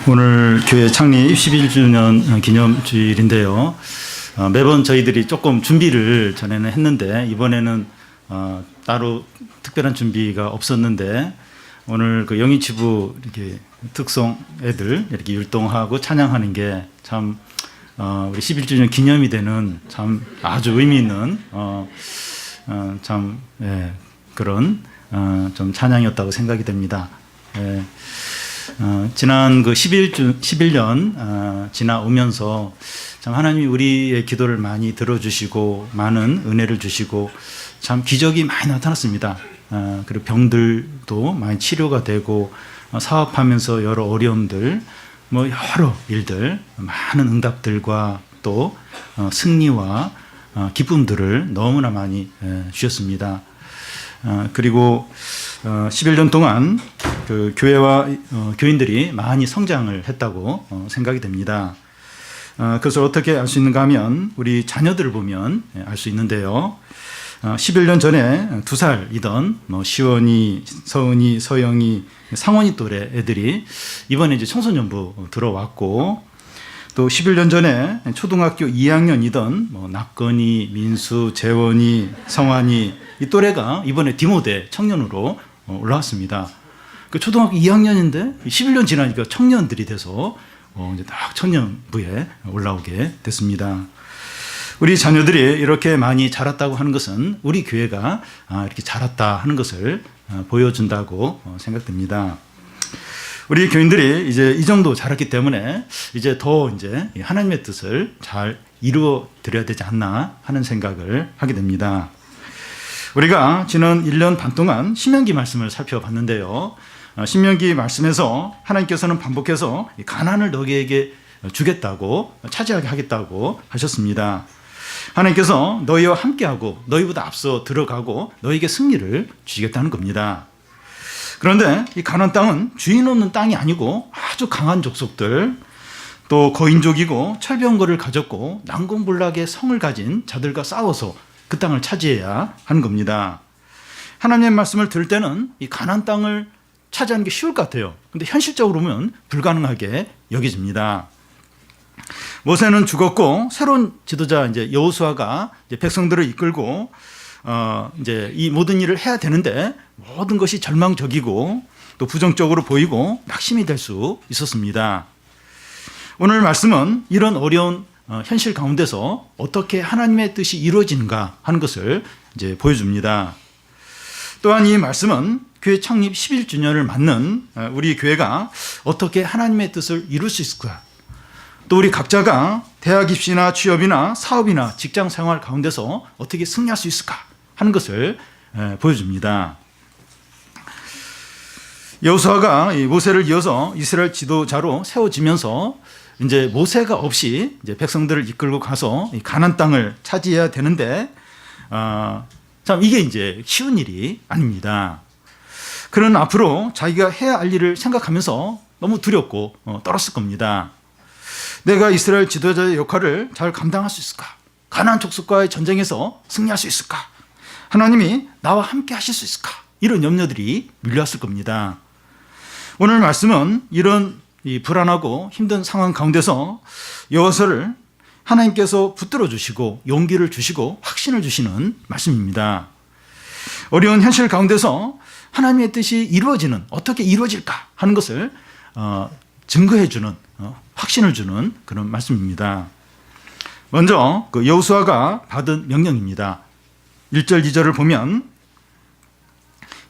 오늘 교회 창립 11주년 기념주일인데요. 매번 저희들이 조금 준비를 전에는 했는데 이번에는 따로 특별한 준비가 없었는데 오늘 그 영희치부 이렇게 특송 애들 이렇게 율동하고 찬양하는 게 참 우리 11주년 기념이 되는 참 아주 의미 있는 그런 좀 찬양이었다고 생각이 됩니다. 지난 그 11년 지나오면서 참 하나님이 우리의 기도를 많이 들어주시고 많은 은혜를 주시고 참 기적이 많이 나타났습니다. 그리고 병들도 많이 치료가 되고 사업하면서 여러 어려움들 뭐 여러 일들 많은 응답들과 또 승리와 기쁨들을 너무나 많이 주셨습니다. 그리고 11년 동안 그 교회와 교인들이 많이 성장을 했다고 생각이 됩니다. 그것을 어떻게 알 수 있는가 하면 우리 자녀들을 보면 알 수 있는데요. 11년 전에 2살이던 시원이, 서은이, 서영이, 상원이 또래 애들이 이번에 이제 청소년부 들어왔고 또 11년 전에 초등학교 2학년이던 낙건이, 민수, 재원이, 성환이 이 또래가 이번에 디모데 청년으로 올라왔습니다. 그 초등학교 2학년인데 11년 지나니까 청년들이 돼서 이제 딱 청년부에 올라오게 됐습니다. 우리 자녀들이 이렇게 많이 자랐다고 하는 것은 우리 교회가 이렇게 자랐다 하는 것을 보여준다고 생각됩니다. 우리 교인들이 이제 이 정도 자랐기 때문에 이제 더 이제 하나님의 뜻을 잘 이루어 드려야 되지 않나 하는 생각을 하게 됩니다. 우리가 지난 1년 반 동안 신명기 말씀을 살펴봤는데요. 신명기 말씀에서 하나님께서는 반복해서 가나안을 너희에게 주겠다고 차지하게 하겠다고 하셨습니다. 하나님께서 너희와 함께하고 너희보다 앞서 들어가고 너희에게 승리를 주시겠다는 겁니다. 그런데 이 가나안 땅은 주인 없는 땅이 아니고 아주 강한 족속들 또 거인족이고 철병거를 가졌고 난공불락의 성을 가진 자들과 싸워서 그 땅을 차지해야 하는 겁니다. 하나님의 말씀을 들을 때는 이 가나안 땅을 차지하는 게 쉬울 것 같아요. 근데 현실적으로 보면 불가능하게 여겨집니다. 모세는 죽었고 새로운 지도자 이제 여호수아가 이제 백성들을 이끌고 이제 이 모든 일을 해야 되는데 모든 것이 절망적이고 또 부정적으로 보이고 낙심이 될 수 있었습니다. 오늘 말씀은 이런 어려운 현실 가운데서 어떻게 하나님의 뜻이 이루어지는가 하는 것을 이제 보여줍니다. 또한 이 말씀은 교회 창립 11주년을 맞는 우리 교회가 어떻게 하나님의 뜻을 이룰 수 있을까? 또 우리 각자가 대학 입시나 취업이나 사업이나 직장 생활 가운데서 어떻게 승리할 수 있을까 하는 것을 보여줍니다. 여호수아가 모세를 이어서 이스라엘 지도자로 세워지면서 이제 모세가 없이 이제 백성들을 이끌고 가서 가나안 땅을 차지해야 되는데 참 이게 이제 쉬운 일이 아닙니다. 그는 앞으로 자기가 해야 할 일을 생각하면서 너무 두렵고 떨었을 겁니다. 내가 이스라엘 지도자의 역할을 잘 감당할 수 있을까? 가나안 족속과의 전쟁에서 승리할 수 있을까? 하나님이 나와 함께 하실 수 있을까? 이런 염려들이 밀려왔을 겁니다. 오늘 말씀은 이런 이 불안하고 힘든 상황 가운데서 여호수아를 하나님께서 붙들어 주시고 용기를 주시고 확신을 주시는 말씀입니다. 어려운 현실 가운데서 하나님의 뜻이 이루어지는 어떻게 이루어질까 하는 것을 증거해 주는 확신을 주는 그런 말씀입니다. 먼저 그 여호수아가 받은 명령입니다. 1절 2절을 보면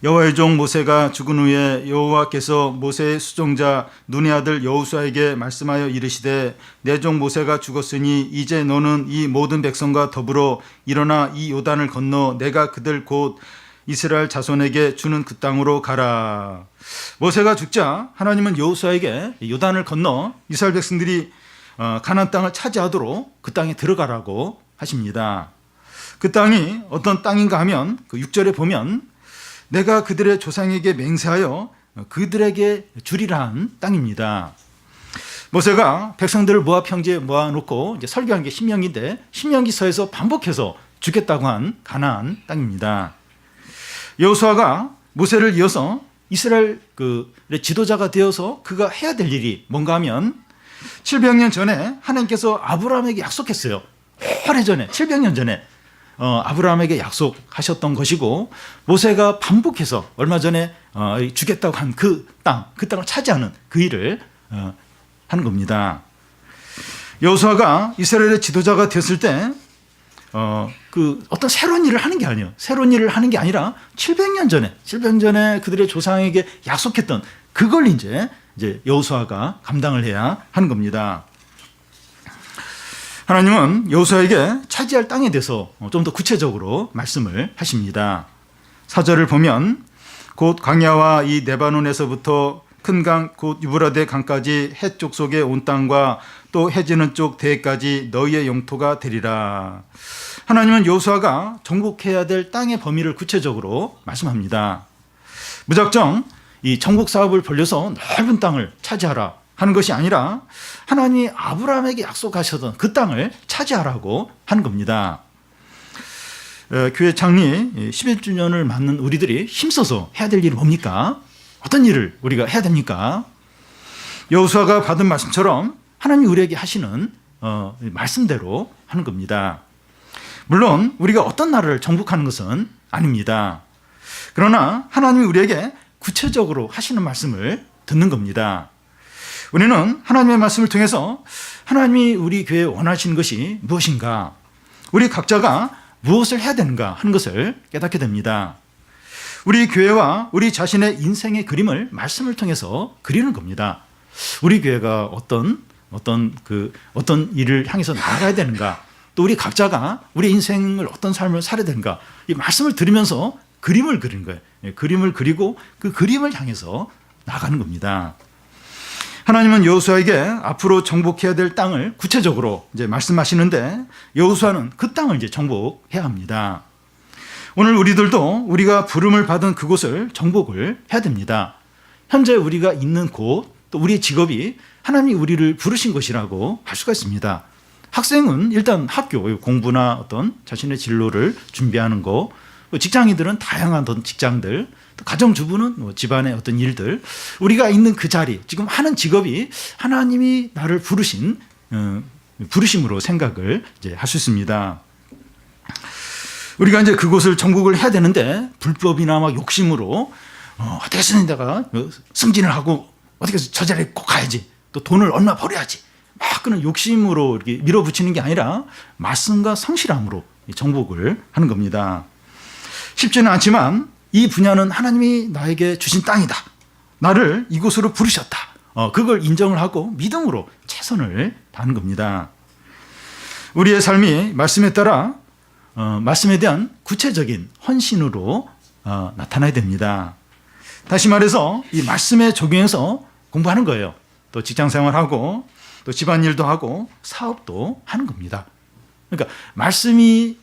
여호와의 종 모세가 죽은 후에 여호와께서 모세의 수종자 눈의 아들 여호수아에게 말씀하여 이르시되 내 종 모세가 죽었으니 이제 너는 이 모든 백성과 더불어 일어나 이 요단을 건너 내가 그들 곧 이스라엘 자손에게 주는 그 땅으로 가라. 모세가 죽자 하나님은 여호수아에게 요단을 건너 이스라엘 백성들이 가나안 땅을 차지하도록 그 땅에 들어가라고 하십니다. 그 땅이 어떤 땅인가 하면 그 6절에 보면 내가 그들의 조상에게 맹세하여 그들에게 주리라 한 땅입니다. 모세가 백성들을 모압 평지에 모아놓고 이제 설교한 게 신명기인데 신명기서에서 반복해서 주겠다고 한 가나안 땅입니다. 여호수아가 모세를 이어서 이스라엘의 지도자가 되어서 그가 해야 될 일이 뭔가 하면 700년 전에 하나님께서 아브라함에게 약속했어요. 오래전에 700년 전에 아브라함에게 약속하셨던 것이고 모세가 반복해서 얼마 전에 주겠다고 한 그 땅을 차지하는 그 일을 하는 겁니다. 여호수아가 이스라엘의 지도자가 됐을 때 어떤 새로운 일을 하는 게 아니에요. 새로운 일을 하는 게 아니라 700년 전에 그들의 조상에게 약속했던 그걸 이제 여호수아가 감당을 해야 하는 겁니다. 하나님은 여호수아에게 차지할 땅에 대해서 좀 더 구체적으로 말씀을 하십니다. 4절을 보면 곧 광야와 이 레바논에서부터 큰 강 곧 유브라데 강까지 해쪽 속의 온 땅과 또 해지는 쪽 대까지 너희의 영토가 되리라. 하나님은 여호수아가 정복해야 될 땅의 범위를 구체적으로 말씀합니다. 무작정 이 정복 사업을 벌려서 넓은 땅을 차지하라 하는 것이 아니라 하나님이 아브라함에게 약속하셨던 그 땅을 차지하라고 하는 겁니다. 교회 창립 11주년을 맞는 우리들이 힘써서 해야 될 일이 뭡니까? 어떤 일을 우리가 해야 됩니까? 여호수아가 받은 말씀처럼 하나님이 우리에게 하시는 말씀대로 하는 겁니다. 물론 우리가 어떤 나라를 정복하는 것은 아닙니다. 그러나 하나님이 우리에게 구체적으로 하시는 말씀을 듣는 겁니다. 우리는 하나님의 말씀을 통해서 하나님이 우리 교회에 원하시는 것이 무엇인가, 우리 각자가 무엇을 해야 되는가 하는 것을 깨닫게 됩니다. 우리 교회와 우리 자신의 인생의 그림을 말씀을 통해서 그리는 겁니다. 우리 교회가 어떤 일을 향해서 나아가야 되는가, 또 우리 각자가 우리 인생을 어떤 삶을 살아야 되는가, 이 말씀을 들으면서 그림을 그리는 거예요. 그림을 그리고 그 그림을 향해서 나가는 겁니다. 하나님은 여호수아에게 앞으로 정복해야 될 땅을 구체적으로 이제 말씀하시는데 여호수아는 그 땅을 이제 정복해야 합니다. 오늘 우리들도 우리가 부름을 받은 그곳을 정복을 해야 됩니다. 현재 우리가 있는 곳, 또 우리의 직업이 하나님이 우리를 부르신 것이라고 할 수가 있습니다. 학생은 일단 학교 공부나 어떤 자신의 진로를 준비하는 거, 직장인들은 다양한 어떤 직장들, 또 가정주부는 집안의 어떤 일들, 우리가 있는 그 자리, 지금 하는 직업이 하나님이 나를 부르심으로 생각을 이제 할 수 있습니다. 우리가 이제 그곳을 정복을 해야 되는데 불법이나 막 욕심으로 어떻게 쓰는 데가 승진을 하고 어떻게 해서 저 자리에 꼭 가야지, 또 돈을 얼마 벌어야지, 막 그런 욕심으로 이렇게 밀어붙이는 게 아니라 말씀과 성실함으로 정복을 하는 겁니다. 쉽지는 않지만 이 분야는 하나님이 나에게 주신 땅이다, 나를 이곳으로 부르셨다, 그걸 인정을 하고 믿음으로 최선을 다하는 겁니다. 우리의 삶이 말씀에 따라 말씀에 대한 구체적인 헌신으로 나타나야 됩니다. 다시 말해서 이 말씀에 적용해서 공부하는 거예요. 또 직장생활하고 또 집안일도 하고 사업도 하는 겁니다. 그러니까 말씀에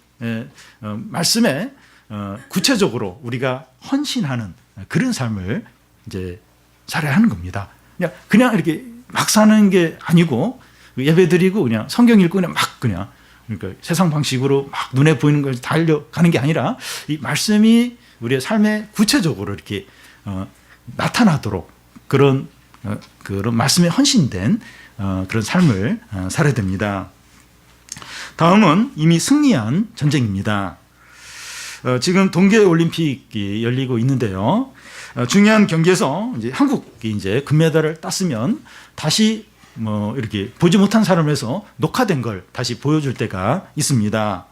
구체적으로 우리가 헌신하는 그런 삶을 이제 살아야 하는 겁니다. 그냥 이렇게 막 사는 게 아니고 예배드리고 그냥 성경 읽고 그냥 막 그러니까 세상 방식으로 막 눈에 보이는 걸 달려가는 게 아니라 이 말씀이 우리의 삶에 구체적으로 이렇게 나타나도록 그런 말씀에 헌신된 그런 삶을 살아야 됩니다. 다음은 이미 승리한 전쟁입니다. 지금 동계올림픽이 열리고 있는데요. 중요한 경기에서 이제 한국이 이제 금메달을 땄으면 다시 이렇게 보지 못한 사람에서 녹화된 걸 다시 보여줄 때가 있습니다.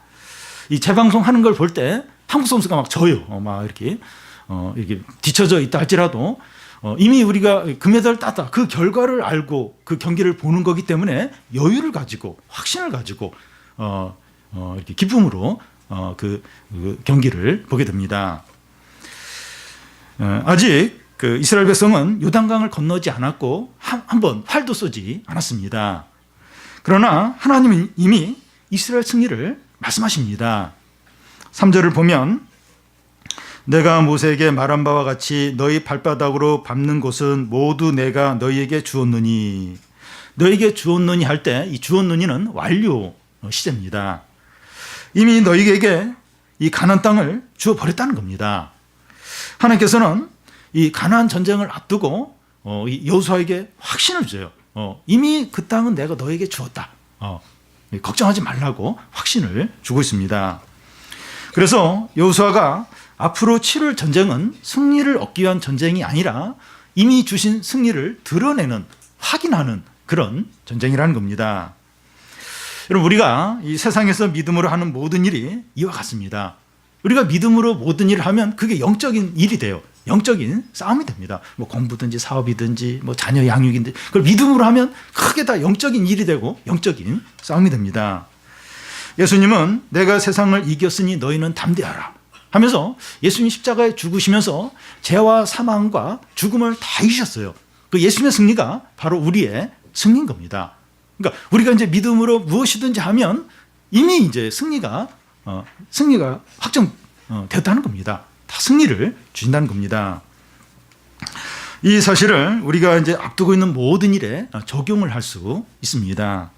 이 재방송 하는 걸 볼 때 한국 선수가 막 져요. 막 이렇게 뒤쳐져 있다 할지라도 이미 우리가 금메달을 땄다, 그 결과를 알고 그 경기를 보는 거기 때문에 여유를 가지고 확신을 가지고 이렇게 기쁨으로 그 경기를 보게 됩니다. 아직 그 이스라엘 백성은 요단강을 건너지 않았고 한번 활도 쏘지 않았습니다. 그러나 하나님은 이미 이스라엘 승리를 말씀하십니다. 3절을 보면 내가 모세에게 말한 바와 같이 너희 발바닥으로 밟는 곳은 모두 내가 너희에게 주었느니, 너희에게 주었느니 할 때 이 주었느니는 완료 시제입니다. 이미 너희에게 이 가나안 땅을 주어버렸다는 겁니다. 하나님께서는 이 가나안 전쟁을 앞두고 이 여호수아에게 확신을 줘요. 이미 그 땅은 내가 너에게 주었다. 걱정하지 말라고 확신을 주고 있습니다. 그래서 여호수아가 앞으로 치룰 전쟁은 승리를 얻기 위한 전쟁이 아니라 이미 주신 승리를 드러내는, 확인하는 그런 전쟁이라는 겁니다. 여러분, 우리가 이 세상에서 믿음으로 하는 모든 일이 이와 같습니다. 우리가 믿음으로 모든 일을 하면 그게 영적인 일이 돼요. 영적인 싸움이 됩니다. 뭐 공부든지 사업이든지 뭐 자녀 양육인지 그걸 믿음으로 하면 크게 다 영적인 일이 되고 영적인 싸움이 됩니다. 예수님은 내가 세상을 이겼으니 너희는 담대하라 하면서 예수님 십자가에 죽으시면서 죄와 사망과 죽음을 다 이기셨어요. 그 예수님의 승리가 바로 우리의 승리인 겁니다. 그러니까 우리가 믿음으로 무엇이든지 하면 이미 승리가 확정됐다는 겁니다. 다 승리를 주신다는 겁니다. 이 사실을 우리가 앞두고 있는 모든 일에 적용을 할 수 있습니다.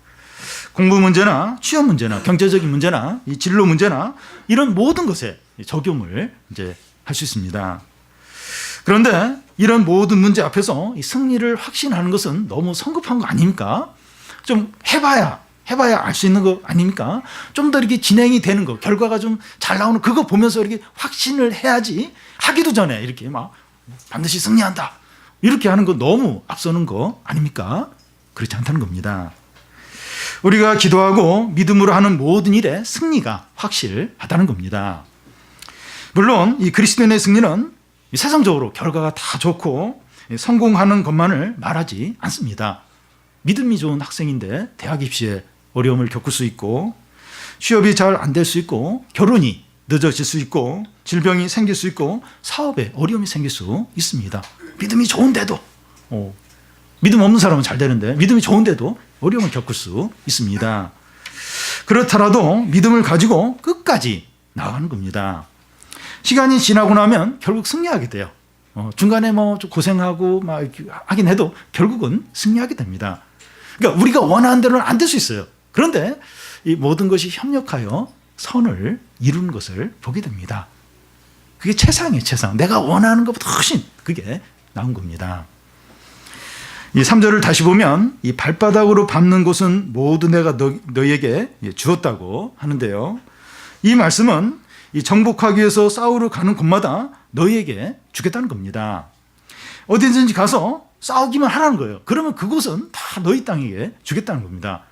공부 문제나 취업 문제나 경제적인 문제나 이 진로 문제나 이런 모든 것에 적용을 할 수 있습니다. 그런데 이런 모든 문제 앞에서 이 승리를 확신하는 것은 너무 성급한 거 아닙니까? 좀 해봐야 알 수 있는 거 아닙니까? 좀 더 이렇게 진행이 되는 거, 결과가 좀 잘 나오는 그거 보면서 이렇게 확신을 해야지, 하기도 전에 이렇게 막 반드시 승리한다 이렇게 하는 거 너무 앞서는 거 아닙니까? 그렇지 않다는 겁니다. 우리가 기도하고 믿음으로 하는 모든 일에 승리가 확실하다는 겁니다. 물론 이 그리스도인의 승리는 세상적으로 결과가 다 좋고 성공하는 것만을 말하지 않습니다. 믿음이 좋은 학생인데 대학 입시에 어려움을 겪을 수 있고, 취업이 잘 안 될 수 있고, 결혼이 늦어질 수 있고, 질병이 생길 수 있고, 사업에 어려움이 생길 수 있습니다. 믿음이 좋은데도, 믿음 없는 사람은 잘 되는데 믿음이 좋은데도 어려움을 겪을 수 있습니다. 그렇더라도 믿음을 가지고 끝까지 나아가는 겁니다. 시간이 지나고 나면 결국 승리하게 돼요. 중간에 좀 고생하고 막 이렇게 하긴 해도 결국은 승리하게 됩니다. 그러니까 우리가 원하는 대로는 안 될 수 있어요. 그런데 이 모든 것이 협력하여 선을 이루는 것을 보게 됩니다. 그게 최상이에요, 최상. 내가 원하는 것보다 훨씬 그게 나은 겁니다. 이 3절을 다시 보면 이 발바닥으로 밟는 곳은 모두 내가 너희에게 주었다고 하는데요. 이 말씀은 이 정복하기 위해서 싸우러 가는 곳마다 너희에게 주겠다는 겁니다. 어디든지 가서 싸우기만 하라는 거예요. 그러면 그곳은 다 너희 땅에게 주겠다는 겁니다.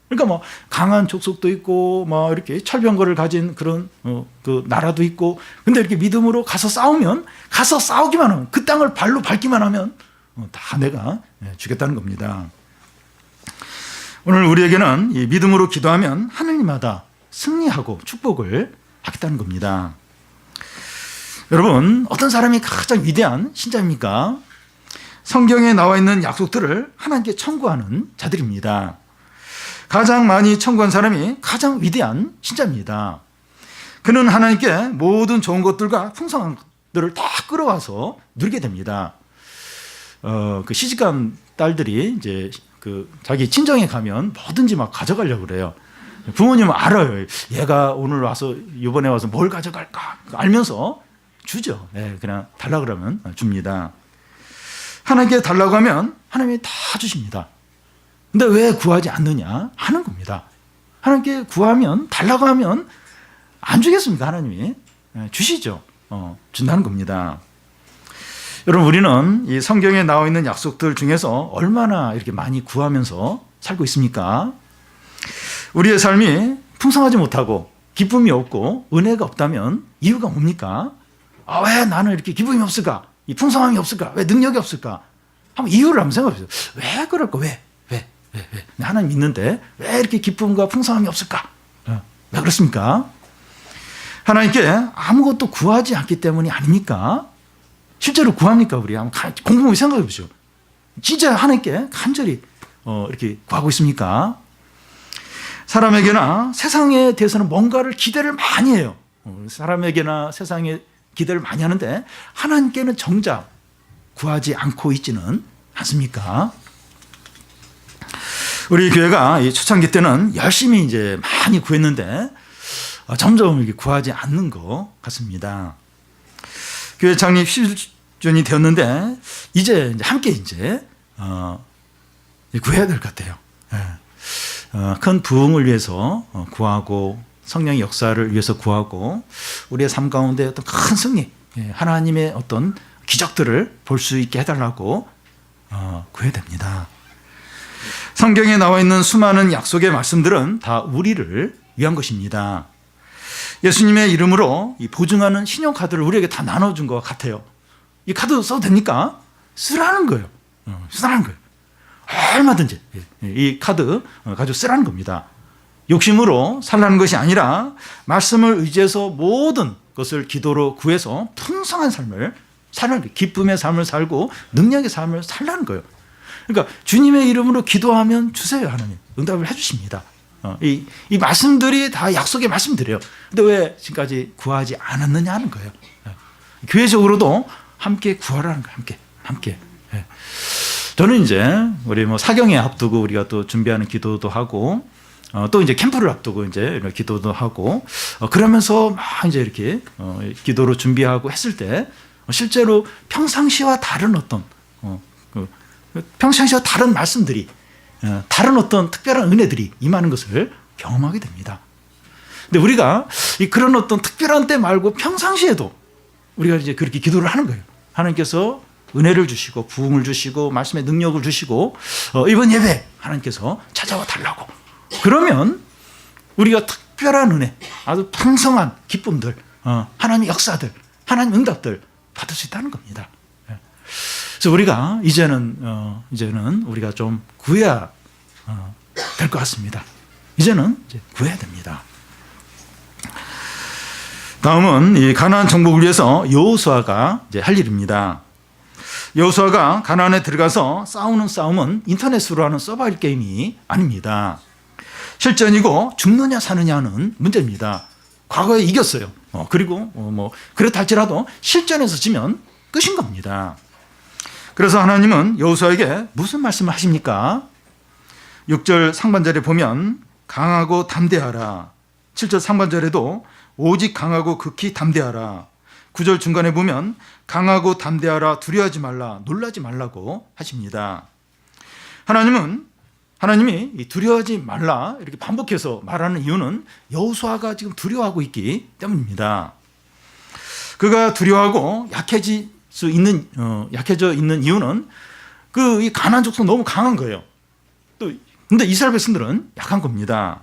그러니까 강한 족속도 있고 이렇게 철병거를 가진 그런 그 나라도 있고, 근데 이렇게 믿음으로 가서 싸우면, 가서 싸우기만 하면, 그 땅을 발로 밟기만 하면 다 내가 주겠다는 겁니다. 오늘 우리에게는 이 믿음으로 기도하면 하늘마다 승리하고 축복을 하겠다는 겁니다. 여러분, 어떤 사람이 가장 위대한 신자입니까? 성경에 나와 있는 약속들을 하나님께 청구하는 자들입니다. 가장 많이 청구한 사람이 가장 위대한 신자입니다. 그는 하나님께 모든 좋은 것들과 풍성한 것들을 다 끌어와서 누리게 됩니다. 그 시집간 딸들이 그 자기 친정에 가면 뭐든지 막 가져가려고 그래요. 부모님은 알아요. 얘가 오늘 와서, 이번에 와서 뭘 가져갈까 알면서 주죠. 그냥 달라 그러면 줍니다. 하나님께 달라고 하면 하나님이 다 주십니다. 근데 왜 구하지 않느냐 하는 겁니다. 하나님께 구하면, 달라고 하면 안 주겠습니까? 하나님이 주시죠. 준다는 겁니다. 여러분, 우리는 이 성경에 나와 있는 약속들 중에서 얼마나 이렇게 많이 구하면서 살고 있습니까? 우리의 삶이 풍성하지 못하고 기쁨이 없고 은혜가 없다면 이유가 뭡니까? 왜 나는 이렇게 기쁨이 없을까? 이 풍성함이 없을까? 왜 능력이 없을까? 한번 이유를 한번 생각해 보세요. 왜 그럴까? 왜? 하나님 믿는데 왜 이렇게 기쁨과 풍성함이 없을까? 왜 그렇습니까? 하나님께 아무것도 구하지 않기 때문이 아닙니까? 실제로 구합니까? 우리 한번 곰곰이 생각해 보시죠. 진짜 하나님께 간절히 이렇게 구하고 있습니까? 사람에게나 세상에 대해서는 뭔가를 기대를 많이 해요. 사람에게나 세상에 기대를 많이 하는데 하나님께는 정작 구하지 않고 있지는 않습니까? 우리 교회가 이 초창기 때는 열심히 많이 구했는데 점점 이렇게 구하지 않는 것 같습니다. 교회 창립 수준이 되었는데 이제 함께 구해야 될 것 같아요. 큰 부흥을 위해서 구하고 성령의 역사를 위해서 구하고 우리의 삶 가운데 어떤 큰 승리, 하나님의 어떤 기적들을 볼 수 있게 해달라고 구해야 됩니다. 성경에 나와 있는 수많은 약속의 말씀들은 다 우리를 위한 것입니다. 예수님의 이름으로 이 보증하는 신용카드를 우리에게 다 나눠준 것 같아요. 이 카드 써도 됩니까? 쓰라는 거예요. 쓰라는 거예요. 얼마든지 이 카드 가지고 쓰라는 겁니다. 욕심으로 살라는 것이 아니라 말씀을 의지해서 모든 것을 기도로 구해서 풍성한 삶을 살라는 거예요. 기쁨의 삶을 살고 능력의 삶을 살라는 거예요. 그러니까 주님의 이름으로 기도하면 주세요. 하나님 응답을 해주십니다. 이 말씀들이 다 약속의 말씀들이에요. 근데 왜 지금까지 구하지 않았느냐 하는 거예요. 교회적으로도 함께 구하라는 거예요. 함께. 저는 우리 사경에 앞두고 우리가 또 준비하는 기도도 하고 또 캠프를 앞두고 이런 기도도 하고 그러면서 막 이렇게 기도로 준비하고 했을 때 실제로 평상시와 다른 어떤 평상시와 다른 말씀들이 다른 어떤 특별한 은혜들이 임하는 것을 경험하게 됩니다. 근데 우리가 그런 어떤 특별한 때 말고 평상시에도 우리가 그렇게 기도를 하는 거예요. 하나님께서 은혜를 주시고 부흥을 주시고 말씀의 능력을 주시고 이번 예배 하나님께서 찾아와 달라고. 그러면 우리가 특별한 은혜, 아주 풍성한 기쁨들, 하나님의 역사들, 하나님 응답들 받을 수 있다는 겁니다. 그래서 우리가 이제는 우리가 좀 구해야 될 것 같습니다. 이제는 구해야 됩니다. 다음은 이 가나안 정복을 위해서 여호수아가 할 일입니다. 여호수아가 가나안에 들어가서 싸우는 싸움은 인터넷으로 하는 서바이벌 게임이 아닙니다. 실전이고 죽느냐 사느냐는 문제입니다. 과거에 이겼어요. 그리고 그렇다 할지라도 실전에서 지면 끝인 겁니다. 그래서 하나님은 여호수아에게 무슨 말씀을 하십니까? 6절 상반절에 보면 강하고 담대하라. 7절 상반절에도 오직 강하고 극히 담대하라. 9절 중간에 보면 강하고 담대하라, 두려워하지 말라, 놀라지 말라고 하십니다. 하나님이 두려워하지 말라 이렇게 반복해서 말하는 이유는 여호수아가 지금 두려워하고 있기 때문입니다. 그가 두려워하고 약해져 있는 이유는 이 가나안 족속 너무 강한 거예요. 근데 이스라엘 백성들은 약한 겁니다.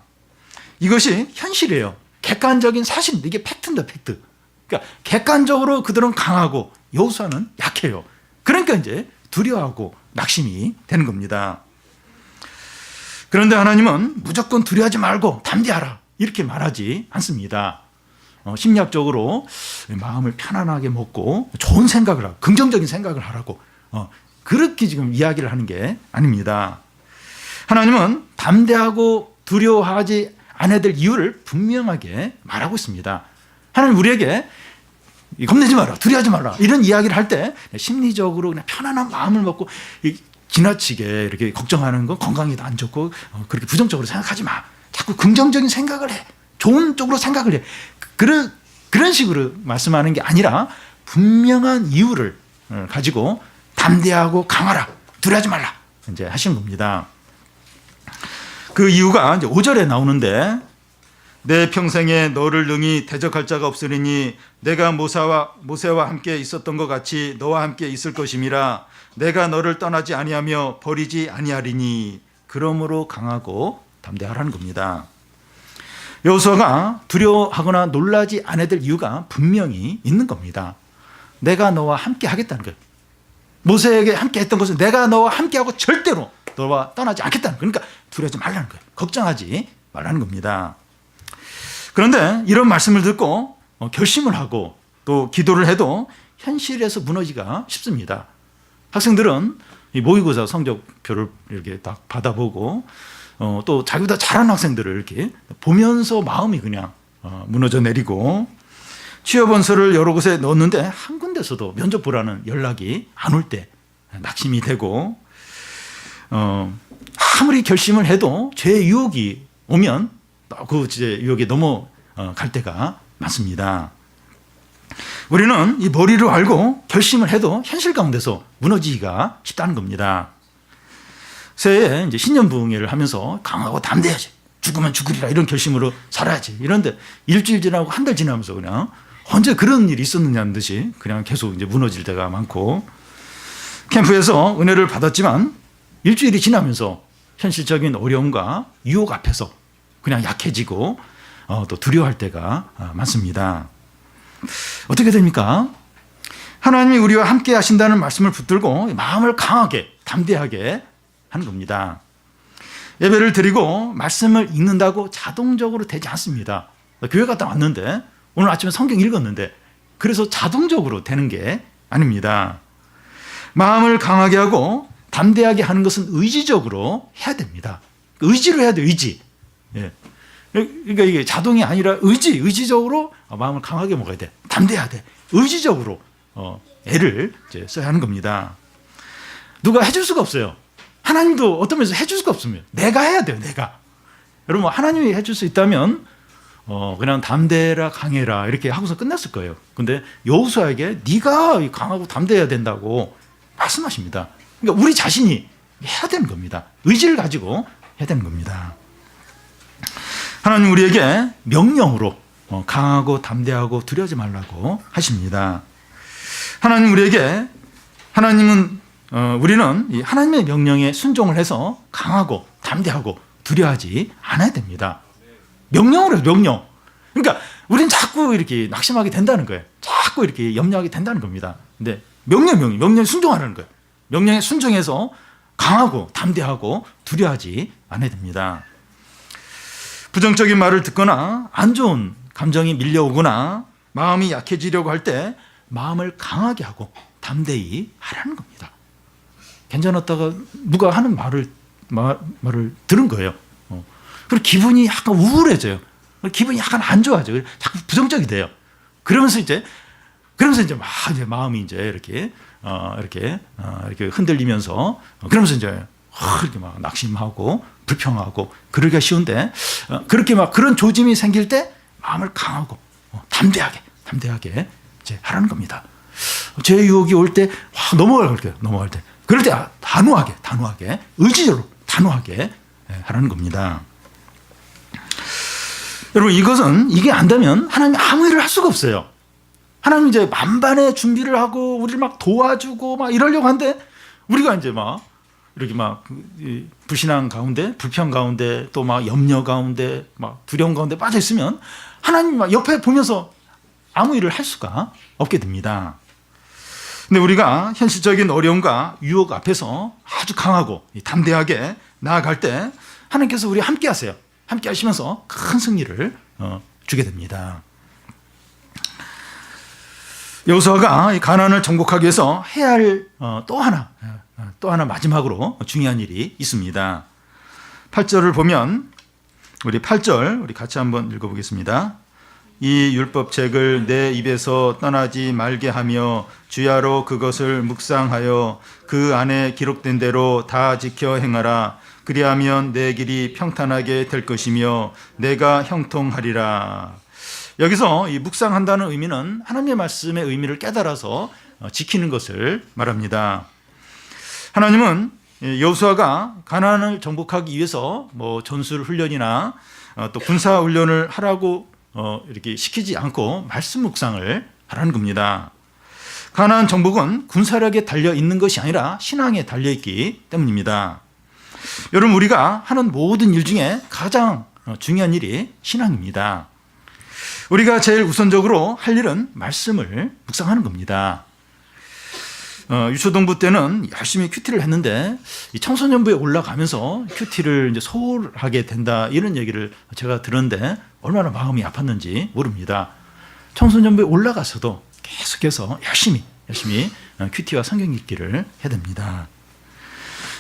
이것이 현실이에요. 객관적인 사실인데 이게 팩트인데 팩트. 그러니까 객관적으로 그들은 강하고 여호수아는 약해요. 그러니까 두려워하고 낙심이 되는 겁니다. 그런데 하나님은 무조건 두려워하지 말고 담대하라 이렇게 말하지 않습니다. 심리학적으로 마음을 편안하게 먹고 좋은 생각을 하고 긍정적인 생각을 하라고 그렇게 지금 이야기를 하는 게 아닙니다. 하나님은 담대하고 두려워하지 않아야 될 이유를 분명하게 말하고 있습니다. 하나님 우리에게 겁내지 마라, 두려워하지 마라 이런 이야기를 할 때 심리적으로 그냥 편안한 마음을 먹고 지나치게 이렇게 걱정하는 건 건강에도 안 좋고 그렇게 부정적으로 생각하지 마. 자꾸 긍정적인 생각을 해. 좋은 쪽으로 생각을 해. 그런 식으로 말씀하는 게 아니라 분명한 이유를 가지고 담대하고 강하라, 두려워하지 말라 하시는 겁니다. 그 이유가 5절에 나오는데 내 평생에 너를 능히 대적할 자가 없으리니 내가 모세와 함께 있었던 것 같이 너와 함께 있을 것임이라. 내가 너를 떠나지 아니하며 버리지 아니하리니. 그러므로 강하고 담대하라는 겁니다. 여호수아가 두려워하거나 놀라지 않아야 될 이유가 분명히 있는 겁니다. 내가 너와 함께 하겠다는 거예요. 모세에게 함께 했던 것은 내가 너와 함께하고 절대로 너와 떠나지 않겠다는 거예요. 그러니까 두려워하지 말라는 거예요. 걱정하지 말라는 겁니다. 그런데 이런 말씀을 듣고 결심을 하고 또 기도를 해도 현실에서 무너지기가 쉽습니다. 학생들은 이 모의고사 성적표를 이렇게 딱 받아보고 또 자기보다 잘하는 학생들을 이렇게 보면서 마음이 그냥 무너져 내리고 취업원서를 여러 곳에 넣었는데 한 군데서도 면접 보라는 연락이 안 올 때 낙심이 되고 아무리 결심을 해도 죄의 유혹이 오면 그 유혹에 넘어갈 때가 많습니다. 우리는 이 머리로 알고 결심을 해도 현실 가운데서 무너지기가 쉽다는 겁니다. 새해에 이제 신년부흥회를 하면서 강하고 담대하지, 죽으면 죽으리라 이런 결심으로 살아야지. 이런데 일주일 지나고 한 달 지나면서 그냥 언제 그런 일이 있었느냐는 듯이 그냥 계속 이제 무너질 때가 많고, 캠프에서 은혜를 받았지만 일주일이 지나면서 현실적인 어려움과 유혹 앞에서 그냥 약해지고 또 두려워할 때가 많습니다. 어떻게 됩니까? 하나님이 우리와 함께 하신다는 말씀을 붙들고 마음을 강하게 담대하게 하는 겁니다. 예배를 드리고 말씀을 읽는다고 자동적으로 되지 않습니다. 교회 갔다 왔는데 오늘 아침에 성경 읽었는데 그래서 자동적으로 되는 게 아닙니다. 마음을 강하게 하고 담대하게 하는 것은 의지적으로 해야 됩니다. 의지로 해야 돼요. 의지. 예. 그러니까 이게 자동이 아니라 의지적으로 마음을 강하게 먹어야 돼. 담대해야 돼. 의지적으로 애를 이제 써야 하는 겁니다. 누가 해줄 수가 없어요. 하나님도 어떤 면에서 해줄 수가 없습니다. 내가 해야 돼요. 내가. 여러분 하나님이 해줄 수 있다면 그냥 담대라 강해라 이렇게 하고서 끝났을 거예요. 근데 여호수아에게 네가 강하고 담대해야 된다고 말씀하십니다. 그러니까 우리 자신이 해야 되는 겁니다. 의지를 가지고 해야 되는 겁니다. 하나님 우리에게 명령으로 강하고 담대하고 두려워하지 말라고 하십니다. 하나님 우리에게 우리는 이 하나님의 명령에 순종을 해서 강하고 담대하고 두려워하지 않아야 됩니다. 명령으로 해요, 명령. 그러니까 우리는 자꾸 이렇게 낙심하게 된다는 거예요. 자꾸 이렇게 염려하게 된다는 겁니다. 근데 명령에 순종하라는 거예요. 명령에 순종해서 강하고 담대하고 두려워하지 않아야 됩니다. 부정적인 말을 듣거나 안 좋은 감정이 밀려오거나 마음이 약해지려고 할 때 마음을 강하게 하고 담대히 하라는 겁니다. 괜찮았다가 누가 하는 말을 들은 거예요. 그리고 기분이 약간 우울해져요. 기분이 약간 안 좋아져요. 자꾸 부정적이 돼요. 그러면서 이제 마음이 이제 이렇게 흔들리면서 그러면서 이제 이렇게 막 낙심하고 불평하고 그러기가 쉬운데 그렇게 막 그런 조짐이 생길 때 마음을 강하고 담대하게 이제 하라는 겁니다. 제 유혹이 올 때 넘어갈 때 그럴 때 단호하게 의지적으로 단호하게 하라는 겁니다. 여러분 이게 안 되면 하나님 아무 일을 할 수가 없어요. 하나님 이제 만반의 준비를 하고 우리를 막 도와주고 막 이러려고 하는데 우리가 이제 막 이렇게 막 불신앙 가운데, 불평 가운데, 또 막 염려 가운데, 막 두려움 가운데 빠져 있으면 하나님 막 옆에 보면서 아무 일을 할 수가 없게 됩니다. 근데 우리가 현실적인 어려움과 유혹 앞에서 아주 강하고 담대하게 나아갈 때 하나님께서 우리 함께 하세요. 함께 하시면서 큰 승리를 주게 됩니다. 여호수아가 가나안을 정복하기 위해서 해야 할 또 하나 마지막으로 중요한 일이 있습니다. 8절을 보면 우리 8절 우리 같이 한번 읽어보겠습니다. 이 율법책을 내 입에서 떠나지 말게 하며 주야로 그것을 묵상하여 그 안에 기록된 대로 다 지켜 행하라. 그리하면 내 길이 평탄하게 될 것이며 내가 형통하리라. 여기서 이 묵상한다는 의미는 하나님의 말씀의 의미를 깨달아서 지키는 것을 말합니다. 하나님은 여호수아가 가나안을 정복하기 위해서 뭐 전술 훈련이나 또 군사 훈련을 하라고 이렇게 시키지 않고 말씀 묵상을 하라는 겁니다. 가나안 정복은 군사력에 달려 있는 것이 아니라 신앙에 달려 있기 때문입니다. 여러분 우리가 하는 모든 일 중에 가장 중요한 일이 신앙입니다. 우리가 제일 우선적으로 할 일은 말씀을 묵상하는 겁니다. 유초동부 때는 열심히 큐티를 했는데 이 청소년부에 올라가면서 큐티를 이제 소홀하게 된다 이런 얘기를 제가 들었는데 얼마나 마음이 아팠는지 모릅니다. 청소년부에 올라가서도 계속해서 열심히 큐티와 성경 읽기를 해야 됩니다.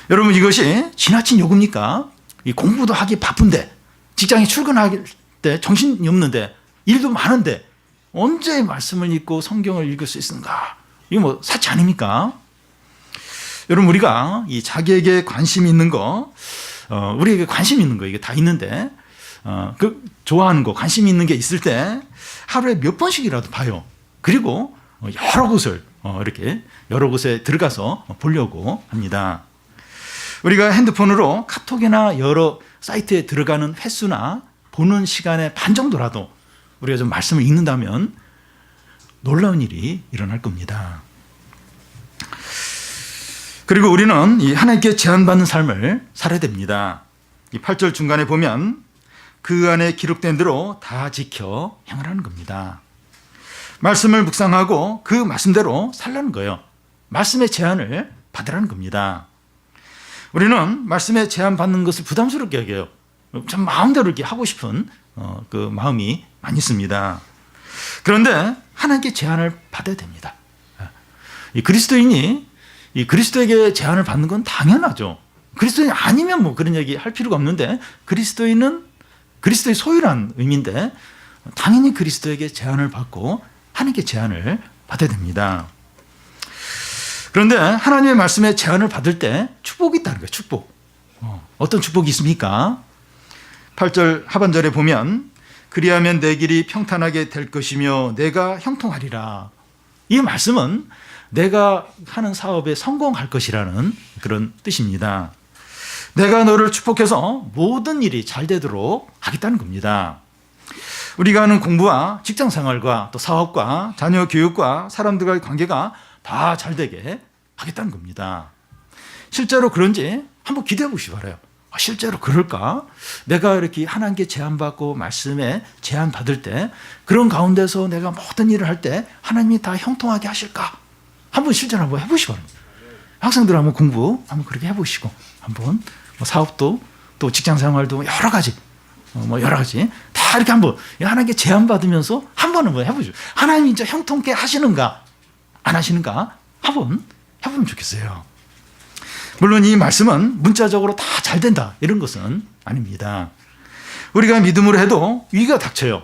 여러분 이것이 지나친 요구입니까? 이 공부도 하기 바쁜데 직장에 출근할 때 정신이 없는데 일도 많은데 언제 말씀을 읽고 성경을 읽을 수 있는가? 이거 뭐 사치 아닙니까? 여러분 우리가 이 자기에게 관심 있는 거, 우리에게 관심 있는 거 이게 다 있는데 좋아하는 거, 관심 있는 게 있을 때 하루에 몇 번씩이라도 봐요. 그리고 여러 곳을 이렇게 여러 곳에 들어가서 보려고 합니다. 우리가 핸드폰으로 카톡이나 여러 사이트에 들어가는 횟수나 보는 시간의 반 정도라도 우리가 좀 말씀을 읽는다면 놀라운 일이 일어날 겁니다. 그리고 우리는 이 하나님께 제한받는 삶을 살아야 됩니다. 이 8절 중간에 보면 그 안에 기록된 대로 다 지켜 행하라는 겁니다. 말씀을 묵상하고 그 말씀대로 살라는 거예요. 말씀의 제한을 받으라는 겁니다. 우리는 말씀의 제한 받는 것을 부담스럽게 여겨요. 참 마음대로 이렇게 하고 싶은 그 마음이 많이 있습니다. 그런데 하나님께 제한을 받아야 됩니다. 이 그리스도인이 이 그리스도에게 제한을 받는 건 당연하죠. 그리스도인 아니면 뭐 그런 얘기 할 필요가 없는데 그리스도인은 그리스도의 소유란 의미인데 당연히 그리스도에게 제한을 받고 하나님께 제한을 받아야 됩니다. 그런데 하나님의 말씀에 제한을 받을 때 축복이 있다는 거예요. 축복. 어떤 축복이 있습니까? 8절 하반절에 보면 그리하면 내 길이 평탄하게 될 것이며 내가 형통하리라. 이 말씀은 내가 하는 사업에 성공할 것이라는 그런 뜻입니다. 내가 너를 축복해서 모든 일이 잘 되도록 하겠다는 겁니다. 우리가 하는 공부와 직장 생활과 또 사업과 자녀 교육과 사람들과의 관계가 다 잘 되게 하겠다는 겁니다. 실제로 그런지 한번 기대해 보시기 바라요. 실제로 그럴까? 내가 이렇게 하나님께 제한받고 말씀에 제한받을 때 그런 가운데서 내가 모든 일을 할 때 하나님이 다 형통하게 하실까? 한번 실전 한번 해보시기 바랍니다. 학생들 한번 공부 한번 그렇게 해보시고 한번 사업도 또 직장 생활도 여러 가지 다 이렇게 한번 하나님께 제한받으면서 한 번은 뭐 해보죠. 하나님이 진짜 형통케 하시는가 안 하시는가 한번 해보면 좋겠어요. 물론 이 말씀은 문자적으로 다 잘 된다 이런 것은 아닙니다. 우리가 믿음으로 해도 위기가 닥쳐요.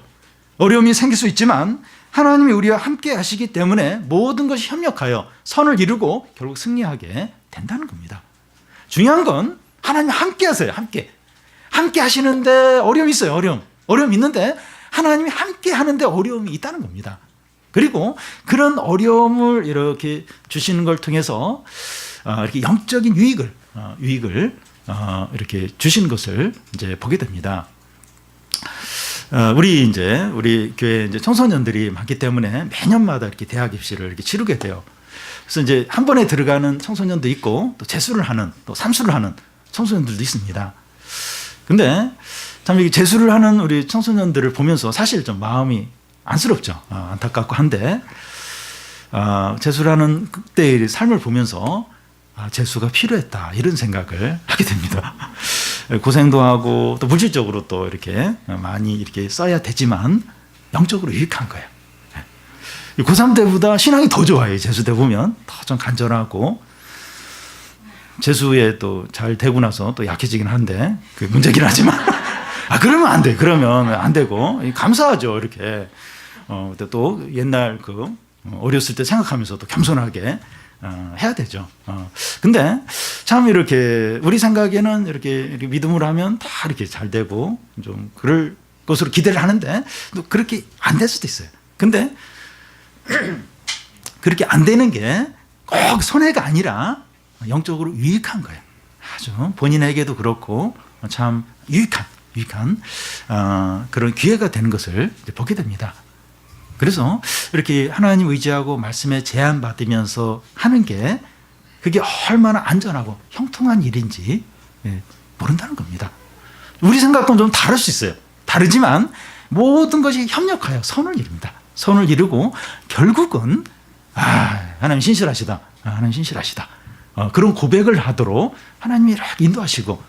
어려움이 생길 수 있지만 하나님이 우리와 함께 하시기 때문에 모든 것이 협력하여 선을 이루고 결국 승리하게 된다는 겁니다. 중요한 건 하나님 함께 하세요. 함께 하시는데 어려움이 있어요. 어려움 있는데 하나님이 함께 하는데 어려움이 있다는 겁니다. 그리고 그런 어려움을 이렇게 주시는 걸 통해서 이렇게 영적인 유익을 이렇게 주시는 것을 이제 보게 됩니다. 우리 교회 이제 청소년들이 많기 때문에 매년마다 이렇게 대학 입시를 이렇게 치르게 돼요. 그래서 이제 한 번에 들어가는 청소년도 있고 또 재수를 하는 또 삼수를 하는 청소년들도 있습니다. 근데 참 이 재수를 하는 우리 청소년들을 보면서 사실 좀 마음이 안쓰럽죠. 안타깝고 한데 재수를 하는 그때의 삶을 보면서 재수가 필요했다 이런 생각을 하게 됩니다. 고생도 하고 또 물질적으로 또 이렇게 많이 이렇게 써야 되지만 영적으로 유익한 거예요. 고3 때보다 신앙이 더 좋아요. 재수 때 보면 더 좀 간절하고 재수에 또 잘 되고 나서 또 약해지긴 한데 그 문제긴 하지만 그러면 안 돼. 그러면 안 되고 감사하죠. 이렇게 또 옛날 그 어렸을 때 생각하면서 또 겸손하게 해야 되죠. 근데 참 이렇게 우리 생각에는 이렇게 믿음으로 하면 다 이렇게 잘 되고 좀 그럴 것으로 기대를 하는데 또 그렇게 안 될 수도 있어요. 근데 그렇게 안 되는 게 꼭 손해가 아니라 영적으로 유익한 거예요. 아주 본인에게도 그렇고 참 유익한 그런 기회가 되는 것을 보게 됩니다. 그래서 이렇게 하나님 의지하고 말씀에 제한받으면서 하는 게 그게 얼마나 안전하고 형통한 일인지 모른다는 겁니다. 우리 생각과는 좀 다를 수 있어요. 다르지만 모든 것이 협력하여 선을 이룹니다. 선을 이루고 결국은 하나님 신실하시다. 하나님 신실하시다. 그런 고백을 하도록 하나님이 이렇게 인도하시고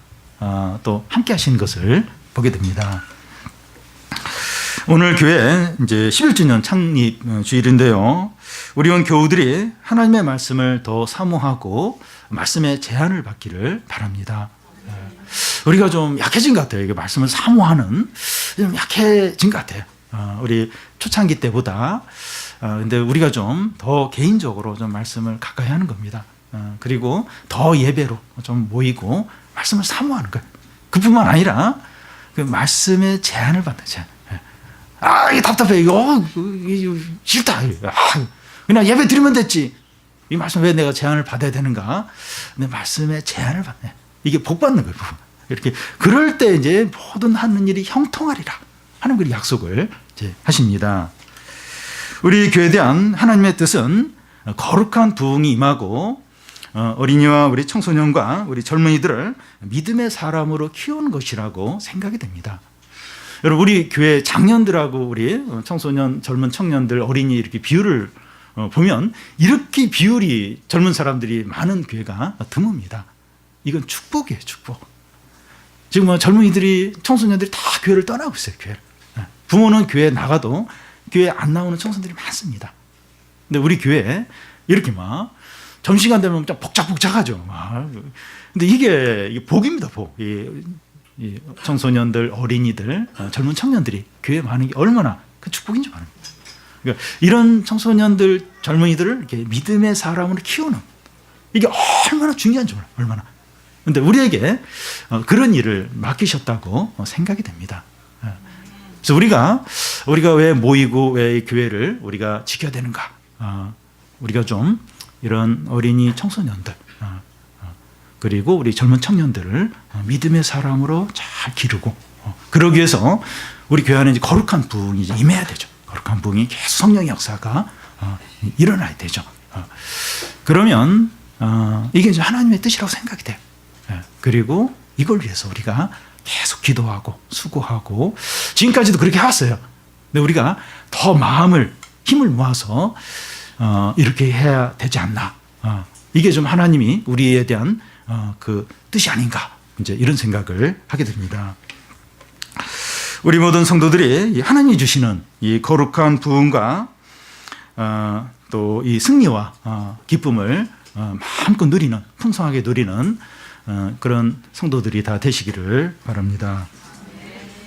또 함께 하시는 것을 보게 됩니다. 오늘 교회 이제 11주년 창립 주일인데요. 우리 온 교우들이 하나님의 말씀을 더 사모하고 말씀의 제한을 받기를 바랍니다. 우리가 좀 약해진 것 같아요. 이게 말씀을 사모하는 좀 약해진 것 같아요. 우리 초창기 때보다. 근데 우리가 좀 더 개인적으로 좀 말씀을 가까이 하는 겁니다. 그리고 더 예배로 좀 모이고 말씀을 사모하는 거예요. 그뿐만 아니라 그 말씀의 제한을 받는 제한. 이게 답답해. 이거 싫다. 그냥 예배 드리면 됐지. 이 말씀 왜 내가 제한을 받아야 되는가? 내 말씀에 제한을 받네. 이게 복 받는 거예요. 이렇게 그럴 때 이제 모든 하는 일이 형통하리라 하는 그 약속을 이제 하십니다. 우리 교회에 대한 하나님의 뜻은 거룩한 부흥이 임하고 어린이와 우리 청소년과 우리 젊은이들을 믿음의 사람으로 키우는 것이라고 생각이 됩니다. 여러분, 우리 교회 장년들하고 우리 청소년, 젊은 청년들, 어린이 이렇게 비율을 보면 이렇게 비율이 젊은 사람들이 많은 교회가 드뭅니다. 이건 축복이에요, 축복. 지금 젊은이들이, 청소년들이 다 교회를 떠나고 있어요, 교회를. 부모는 교회에 나가도 교회에 안 나오는 청소년들이 많습니다. 근데 우리 교회에 이렇게 막 점심시간 되면 좀 복작복작하죠. 근데 이게 복입니다, 복. 이 청소년들, 어린이들, 젊은 청년들이 교회에 많은 게 얼마나 그 축복인지 말합니다. 그러니까 이런 청소년들, 젊은이들을 이렇게 믿음의 사람으로 키우는 이게 얼마나 중요한지 몰라요. 얼마나. 근데 우리에게 그런 일을 맡기셨다고 생각이 됩니다. 그래서 우리가 왜 모이고 왜 이 교회를 우리가 지켜야 되는가? 우리가 좀 이런 어린이 청소년들 그리고 우리 젊은 청년들을 믿음의 사람으로 잘 기르고 그러기 위해서 우리 교회 안에 이제 거룩한 부흥이 이제 임해야 되죠. 거룩한 부흥이 계속 성령의 역사가 일어나야 되죠. 그러면 이게 이제 하나님의 뜻이라고 생각이 돼요. 그리고 이걸 위해서 우리가 계속 기도하고 수고하고 지금까지도 그렇게 해왔어요. 근데 우리가 더 힘을 모아서 이렇게 해야 되지 않나. 이게 좀 하나님이 우리에 대한 그 뜻이 아닌가. 이제 이런 생각을 하게 됩니다. 우리 모든 성도들이 하나님이 주시는 이 거룩한 부흥과 또 이 승리와 기쁨을 마음껏 누리는, 풍성하게 누리는 그런 성도들이 다 되시기를 바랍니다.